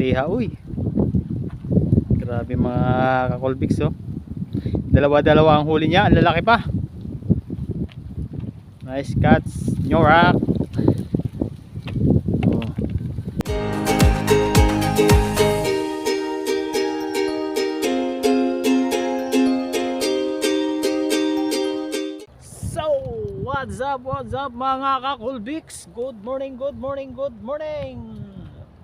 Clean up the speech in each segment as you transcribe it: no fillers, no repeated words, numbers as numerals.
liha. Uy, grabe mga kakolbiks, oh. Dalawa-dalawa ang huli niya, ang lalaki pa. Nice catch, Nyorak. Oh. So, what's up mga kakolbiks? Good morning, good morning, good morning.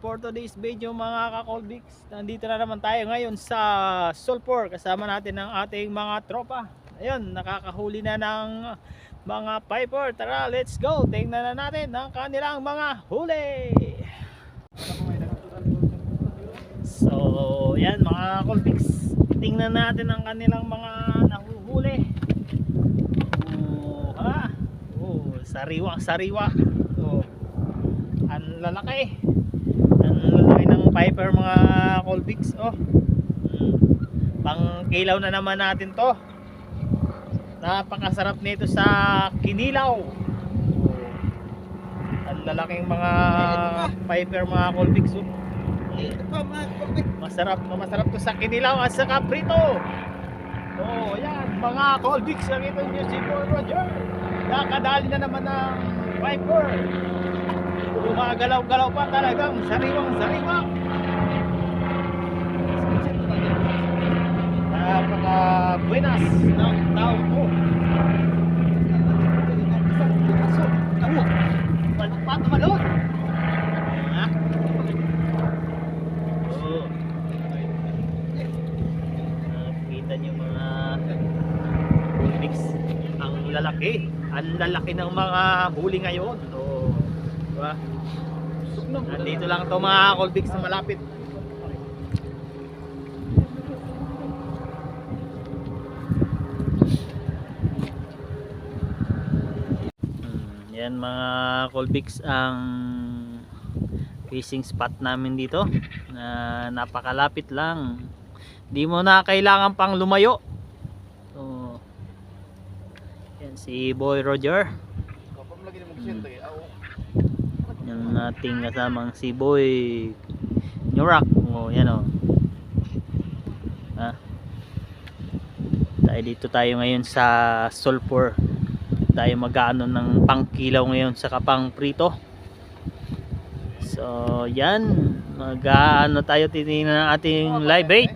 For today's video mga kakolbiks, nandito na naman tayo ngayon sa Sulphur. Kasama natin ang ating mga tropa. Ayun, nakakahuli na ng mga piper. Tara, let's go. Tingnan na natin ang kanilang mga huli. So, yan mga kakolbiks, tingnan natin ang kanilang mga nahuhuli. Sariwa. Oh, ang lalaki ng piper mga kolbiks. Oh, pang kilaw na naman natin to. Napakasarap nito sa kinilaw. Ang lalaking mga piper mga kolbiks. Oh. Masarap to sa kinilaw at sa prito. Oh, yan mga kolbiks, nakita niyo si Boy Roger. Nakadali na naman ng piper. Gumagalaw-galaw pa, talagang sariwang-sariwa. Napaka buenas ng tao ko. Pato malot. Nakita niyo mga mix, ang lalaki. Ang lalaki ng mga huli ngayon. Oh, diba? Nandito lang ito mga kolbiks na malapit. Yan mga kolbiks ang fishing spot namin dito. Napakalapit lang. Di mo na kailangan pang lumayo. Si Boy Roger, yung ating kasamang si Boy Nyorak. Oh, yan oh. Dito tayo ngayon sa Sulphur. Tayo mag-aano ng pangkilaw ngayon sa kapang prito. So yan, mag-aano tayo, titingnan ng ating live bait.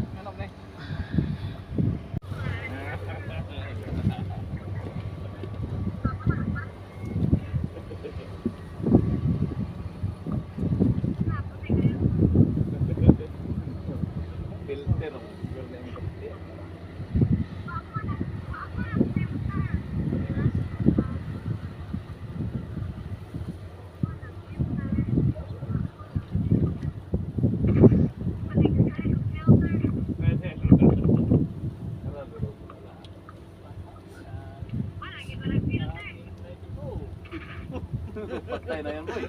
Patay na yan, boy.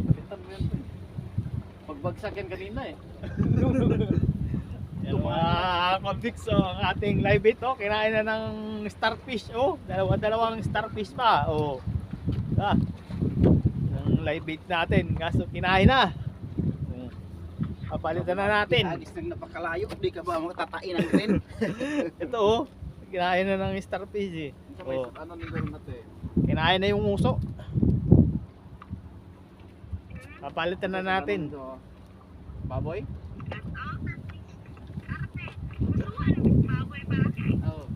Kapitan mo yan, boy. Pagbagsak yan kanina eh. Yan mga konviks, oh, ang ating live bait. Oh, kinain na ng starfish. Oh, dalawang starfish pa. Oh, ang live bait natin, kaso kinain na. Papalitan na natin. Agis nang napakalayo, di ka ba matatain ang green? Ito oh, kinain na ng starfish eh. Oh. Ano ni gawin natin? Kinain na yung uso. Papalitan na natin. Baboy? Oh,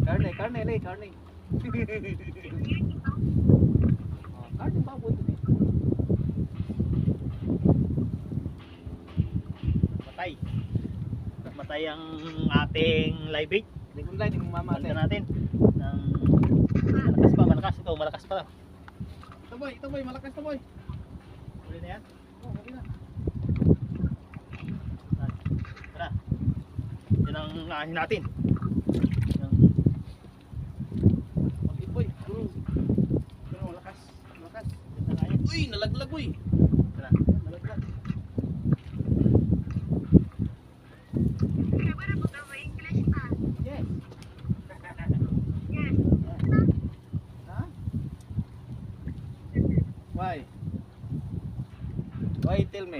karne. Karne baboy to. Matay ang ating live bait. Hindi kong line, yung mama natin. Malakas pa. Ito boy, malakas to boy. Huli na yan? Oo, huli na. Tara. Yan ang ahin natin. Okay boy, pero malakas. Uy, nalaglag boy. Tara, nalaglag. Yes. Why? Why tell me?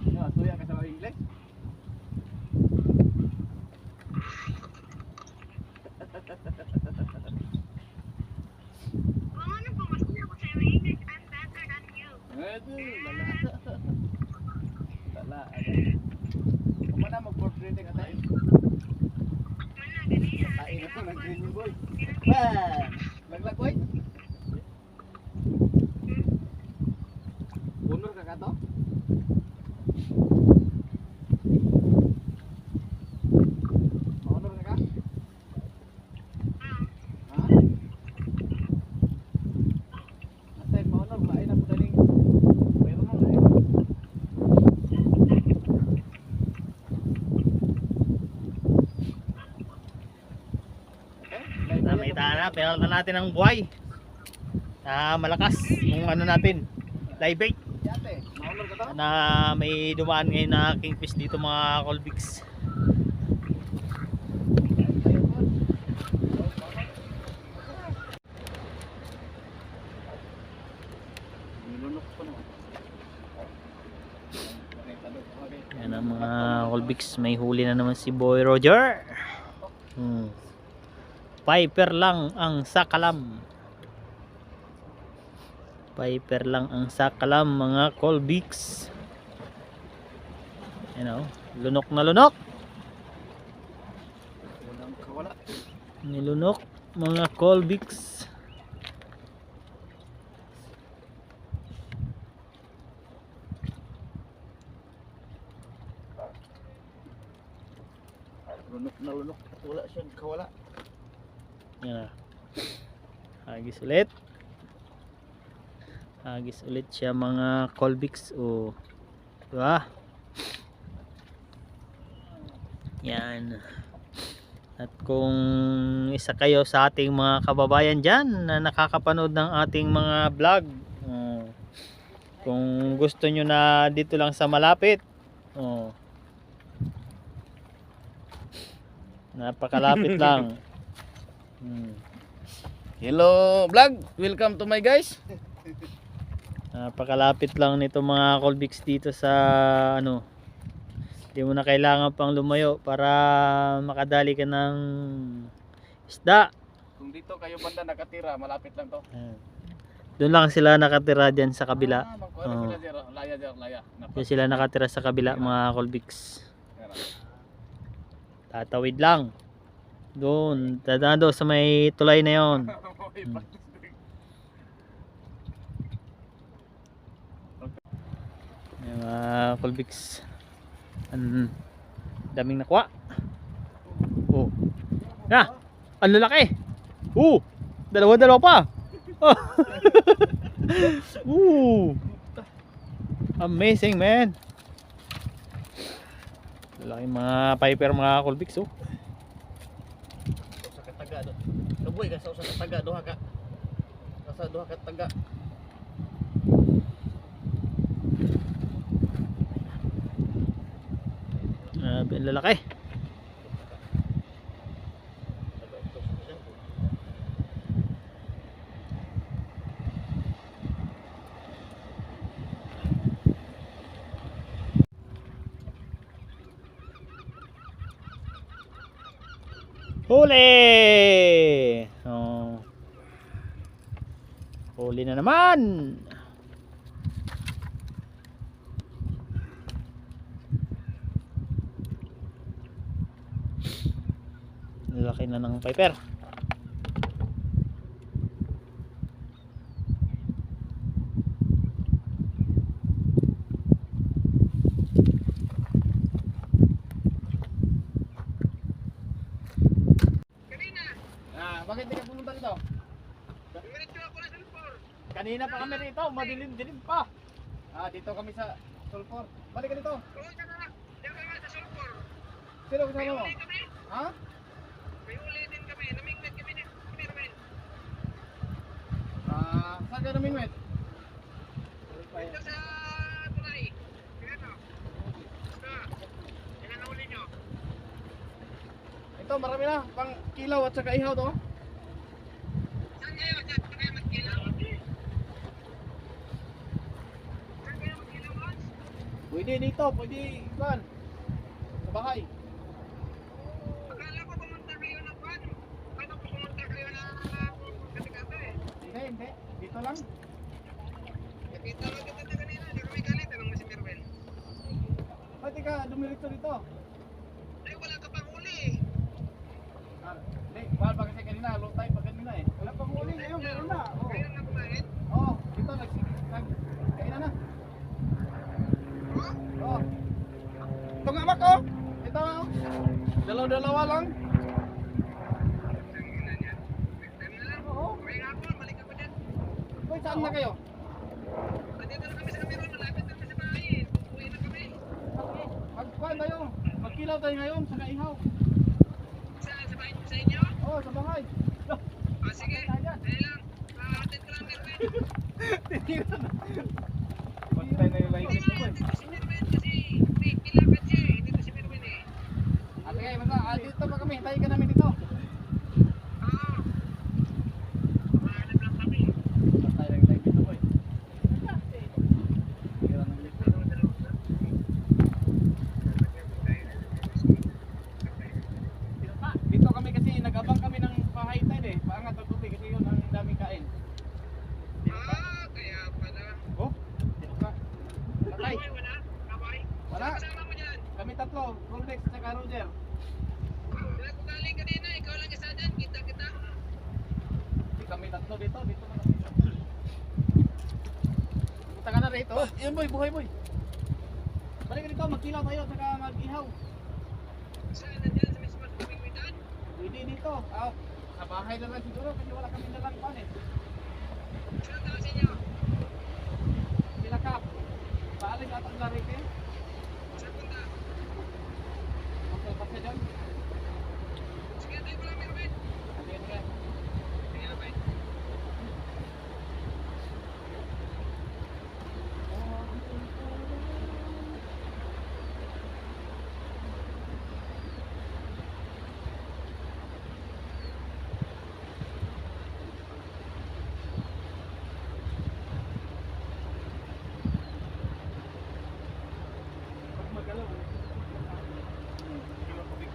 No, tuya ka sa English. Lala. Kumana mag-portrait ka tayo. Kain ako ng green boy. Bam! Laglag boy. Honor ka ka to? Honor ka ka? Ha? Atay, honor lain ako daling. Pero mo lain. Nakita na, pero na natin ang buhay. Malakas yung ano natin, live bait. Yate, mahonor ka to? Na may dumaan ngayon na kingfish dito mga Colbix. Nilunok ko naman. Yan ang mga Colbix, may huli na naman si Boy Roger. Piper lang ang sakalam. Piper lang ang sakalam mga Colbix. Yan o, lunok na lunok. Walang kawala. Nilunok mga Colbix. Lunok na lunok. Wala siyang kawala. Yan na. Hagis ulit. Hagis ulit siya mga Colbix. O, diba? Yan. At kung isa kayo sa ating mga kababayan dyan na nakakapanood ng ating mga vlog, kung gusto nyo na dito lang sa malapit, napakalapit lang. Hello vlog, welcome to my guys. Napakalapit lang nito mga Colbix dito sa ano. Hindi mo na kailangan pang lumayo para makadali ka ng isda. Kung dito kayo banda nakatira, malapit lang to. Doon lang sila nakatira dyan sa kabila. Sila zero, laya zero, laya. Doon sila nakatira sa kabila mga Colbix. Tatawid lang. Doon, dadaan sa may tulay na yon. Mga Colbix. Ang daming nakuha. Oh. Na, ang lalaki. Dalawa pa. Amazing, man. Lalaki mga Piper mga Colbix, oh. Sa kataga do. Luboy ka sa kataga duha ka. Sa duha ka taga. Lalaki. Huli! Oh. Huli na naman. Laki na ng Piper. Bakit di ka pumunta dito? Kanina pa kami rito, madilim-dilim pa. Dito kami sa Sulphur. Balik ka dito. Sino kasama mo? Ha? May uli din kami, namingwit kami din. Saan ka namingwit? Ito sa tulay. Ito. Ilan na uli nyo? Ito marami na, pang kilaw at saka ihaw to. Saan kayo? Saan kayo magkilaw? Saan kayo magkilaw, Hans? Pwede dito, pwede ikan. Sa bahay. Akala ko pumunta kayo ng pan. Ano po pumunta kayo ng kati-kati eh? Hindi. Dito lang. Nakita lang kita na kanina. Hindi kami galit. Anong mo si Merwin? Pwede ka dumiretso dito. Ay, wala ka pang huli eh. Hindi, mahal pa kasi kanina. Low time pa kanina eh. Wala pang huli ngayon, meron na. Oo. Kayo na kumain? Oo, dito kainan na. Oo? Oo. Ito nga mak oh. Ito nga oh. Dalaw-dalawa lang. Ang ina niya. Next time na lang. Oo. May hapon, balik ako dyan. Uy, saan na kayo? Nandito na kami sa Meron. Malapit na kami sa bahay eh. Uwi na kami. Magkuhan tayo. Magkilaw tayo ngayon sa kaihaw. Saan? Sa bahay sa inyo? Oo, sa bahay. Sige. Dahil lang. Atid ko lang Merwin. Pagtay na yung Hindi lighting nga ko yan. eh. Dito si Merwin kasi may kilakad siya eh. Dito si Merwin eh. Ate kayo, dito pa kami. Tayo ka namin dito. Oo. Kumahanap lang kami. Tayo lang tayo dito boy. Tira ng lighting. Dito kami kasi nag-abang kami ng pa-high tide eh. Paangat ang tubig kasi yun ang daming kain. Ah, kaya pala. Oh, dito ka. Patay. Kaway wala? Kaway? Wala. Sino kasama mo dyan? Kami tatlo, Roldex at saka Roger. Wala ko galing kanina. Ikaw lang isa dyan. Kita. Di kami tatlo dito, dito na kami. Punta ka na rito. Yan boy, buhay boy. Balik ka dito, magkilaw tayo at saka mag-ihaw. Saan nandyan sa mismo pagpipintan? Pwede dito. Sa bahay na lang siguro kasi wala kami nalang pan eh. Saan tao sa inyo? Sila ka. Paalis at ang larik eh. Saan punta? Magsalpas ka dyan. Sige, tayo ko lang Merwin. Sige. Sige na, bye. Pag magalaw. Kilaw tubig.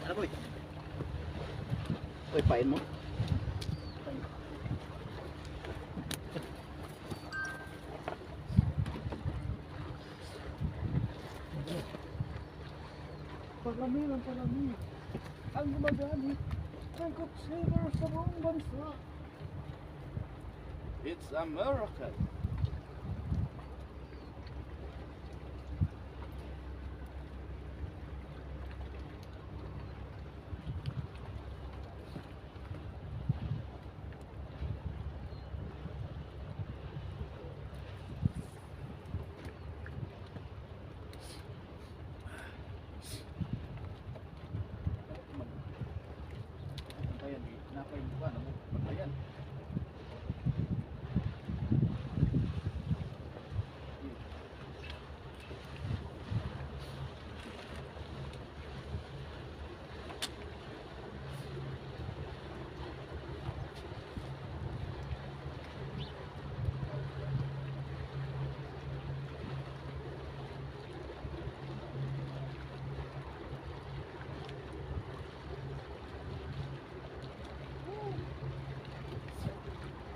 Ano boy? Uy, pain mo. Paglamig ang palamig. Ang gumagamit ng Quicksilver sa buong bansa. It's a miracle. Ayan, napay mo ba? Ayan.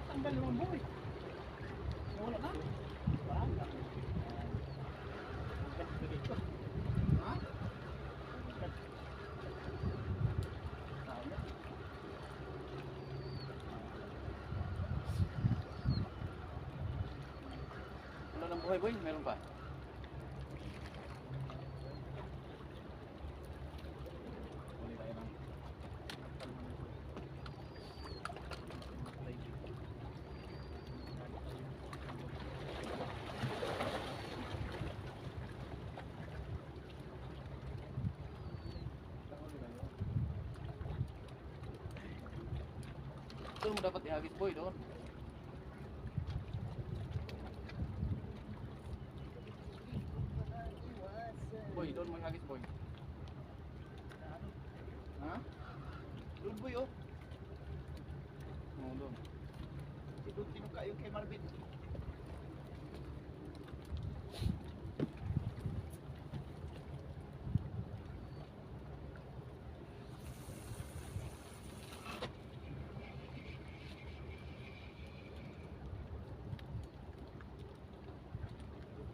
Tanggal naman boy. Wala na. Wala. Ha? Boy, boy, meron pa. Huli tayo ng doon mo dapat ihagis boy doon. Boy, doon mo ihagis boy. Ha? Doon boy oh. Oo, doon. Doon tinuka yung kay Marvin.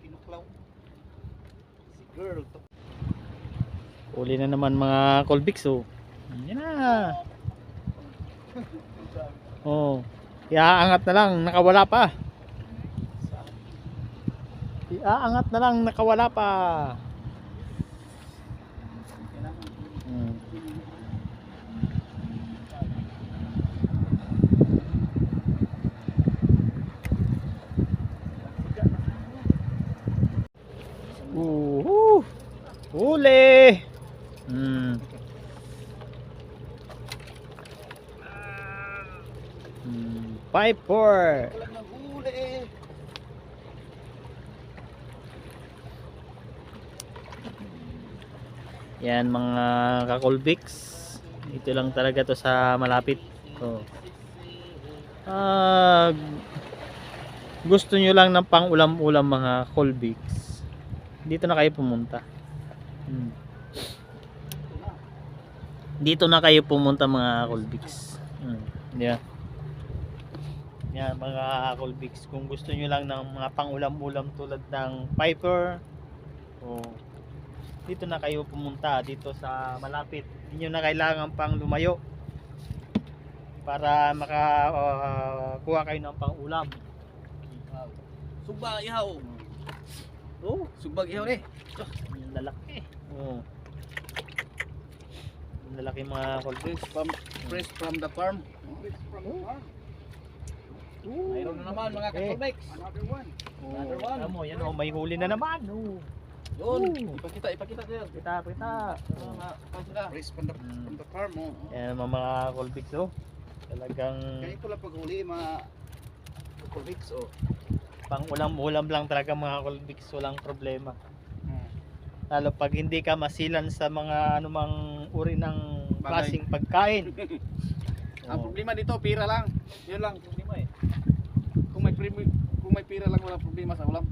Kinuklaw. Si girl to. Uli na naman mga Colbix oh. Yan na. Oh. Iaangat na lang, nakawala pa. Iaangat na lang, nakawala pa. Hmm. Huli. Hmm. Piper. Walang naghuli. Yan mga kakolbix. Ito lang talaga to sa malapit. So, gusto nyo lang ng pang ulam-ulam mga kolbix, dito na kayo pumunta. Dito na kayo pumunta mga kolbix. Yeah. Yan mga kolbix, kung gusto nyo lang ng mga pang ulam-ulam tulad ng Piper, dito na kayo pumunta, dito sa malapit. Hindi nyo na kailangan pang lumayo para makakuha kayo ng pang ulam. Sugbag ihaw. Oh, Sugbag ihaw ni. yung lalaki. Oh. Yung lalaki mga kolbix. Fresh from the farm. Mayroon na naman mga kakolbex. Another one. Another one. Alam mo, yan oh, may huli na naman. Oh. Yun. Ooh. Ipakita sir. Kita. Fresh from the farm. Oh. Yan mga kolbix oh. Talagang Ganito lang paghuli mga kakolbex. Oh. pang ulam-ulam lang talaga mga kolbix, walang problema. Lalo pag hindi ka masilan sa mga anumang uri ng klaseng pagkain. Ang problema dito, pira lang. Yun lang problema eh. Kung may pira lang, wala problema sa ulam.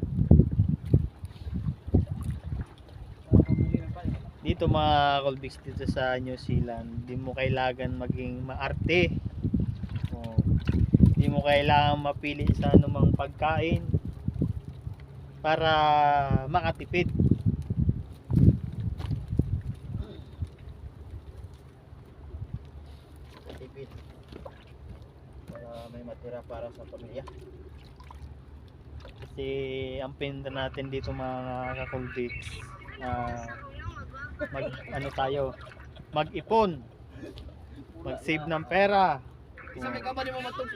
Dito mga kolbix, dito sa New Zealand, di mo kailangan maging maarte. Di mo kailangan mapili sa anumang pagkain para makatipid. May matira para sa pamilya. Kasi ang pinta natin dito mga kakolbix, mag-ipon, mag-save ng pera. Isa may kamali mo matog.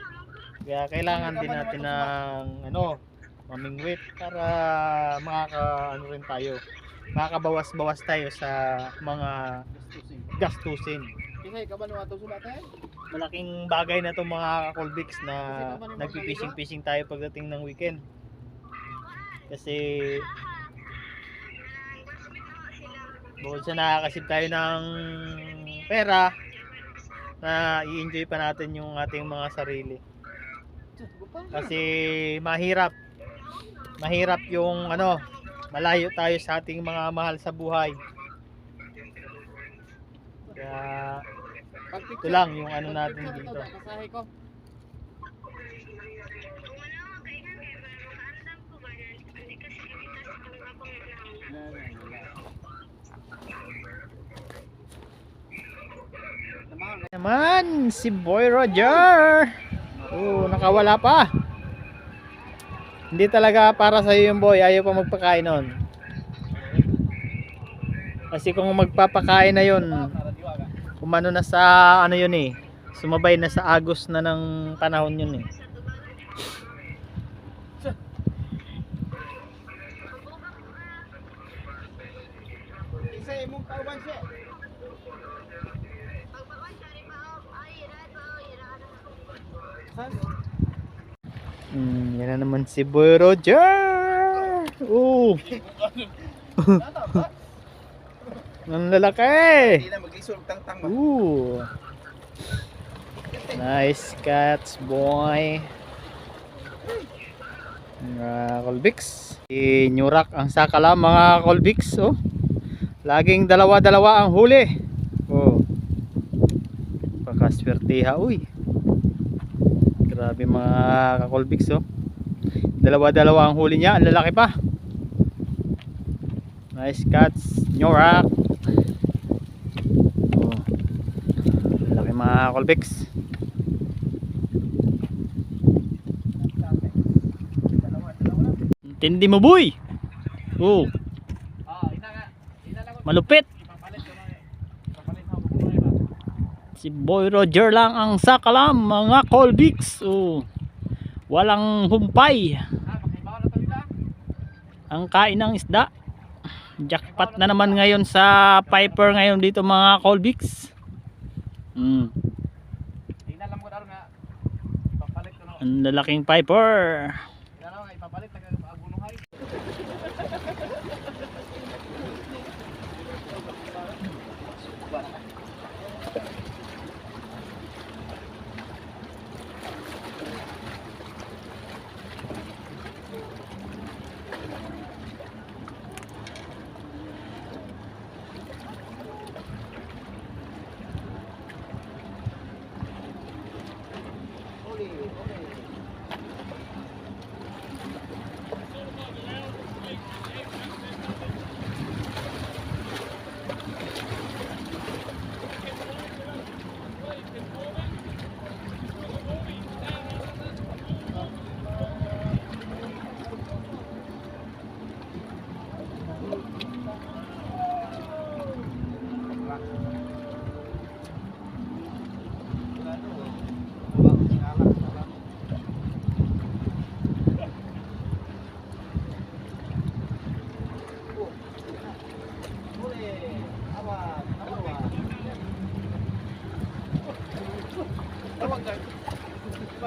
Kaya kailangan din natin ng mamingwit para rin tayo, makakabawas-bawas tayo sa mga gastusin. Isa kamali mo matog sulat eh. Malaking bagay na itong mga kolbix na nagpipishing-fishing tayo pagdating ng weekend. Kasi bukod sa nakakasip tayo ng pera, na i-enjoy pa natin yung ating mga sarili. Kasi mahirap yung malayo tayo sa ating mga mahal sa buhay. Kaya ito lang yung natin dito. Naman si Boy Roger. Oh, nakawala pa. Hindi talaga para sa iyo yung boy, ayaw pa magpakain noon. Kasi kung magpapakain na yun, kumano na sa ano yun eh, sumabay na sa agos na ng panahon yun eh. Isa imong kauban siya. Yan na naman si Boy Roger. Ang lalaki. Hindi na mag-isog tang-tang ba? Nice catch, boy. Mga Colbix. Inyurak ang sakala mga Colbix. Oh. Laging dalawa-dalawa ang huli. Oh. Pakaswertiha. Uy. Grabe mga Colbix. Oh. Dalawa-dalawa ang huli niya. Ang lalaki pa. Nice catch. Nyurak. Oh. Laki mga Colbix. Tindi mo boy. Oh. Malupit. Si Boy Roger lang ang sakalam mga Colbix. Oh. Walang humpay. Ang kain ng isda. Jackpot na naman ngayon sa Piper ngayon dito mga Colbix. Ang lalaking Piper.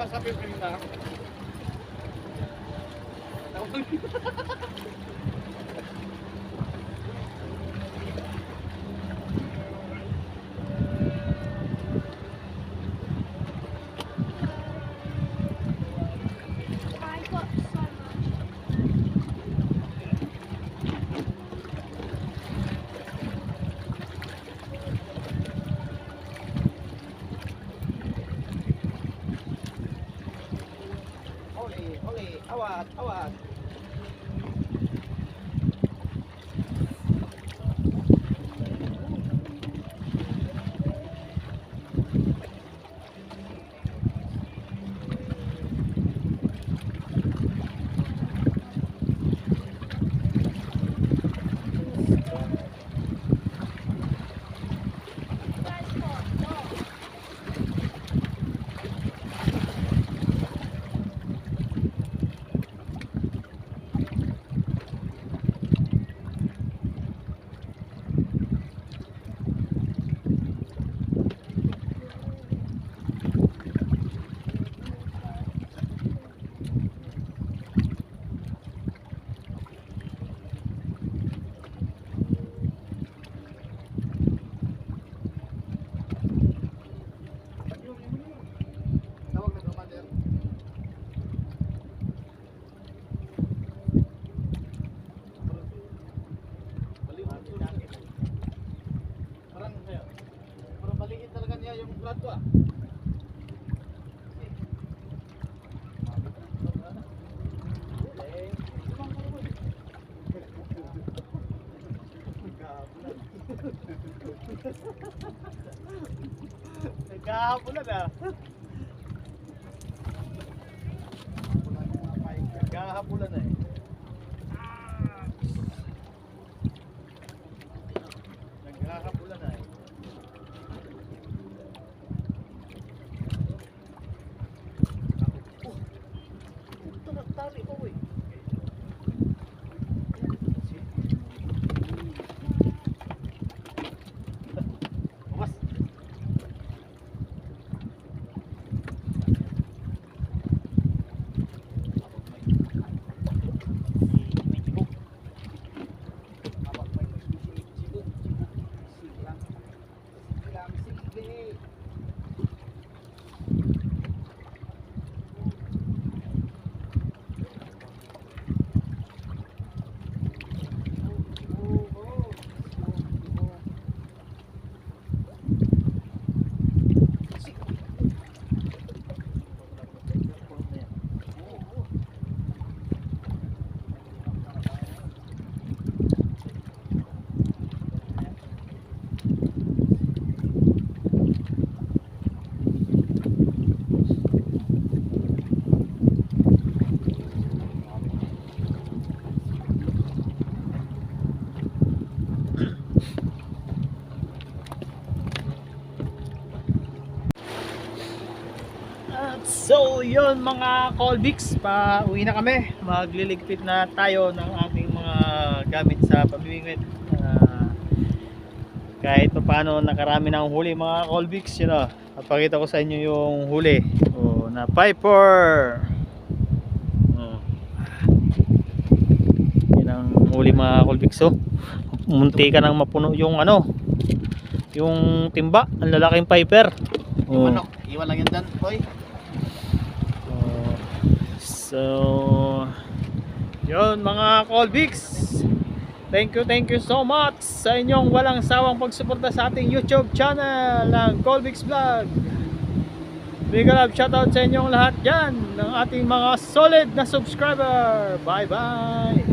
Sabi ko na. Awat, awat. Nagkahaponan ah. Naghahabulan na eh. Naghahabulan na eh. Ito nagtali ko eh. Bukas. At so yun mga Colbix, pauwi na kami. Magliligpit na tayo ng ating mga gamit sa pamimingwit. Kahit pa paano nakarami ng huli mga Colbix, yun o. Papakita ko sa inyo yung huli na Piper. Yan ang huli mga Colbix. Munti ka nang mapuno yung yung timba, ang lalaking Piper. Iwan lang yan dyan, boy. So yun mga Colbix, thank you so much sa inyong walang sawang pagsuporta sa ating YouTube channel ng Colbix Vlog. Big love shoutout sa inyong lahat dyan, ng ating mga solid na subscriber. Bye bye.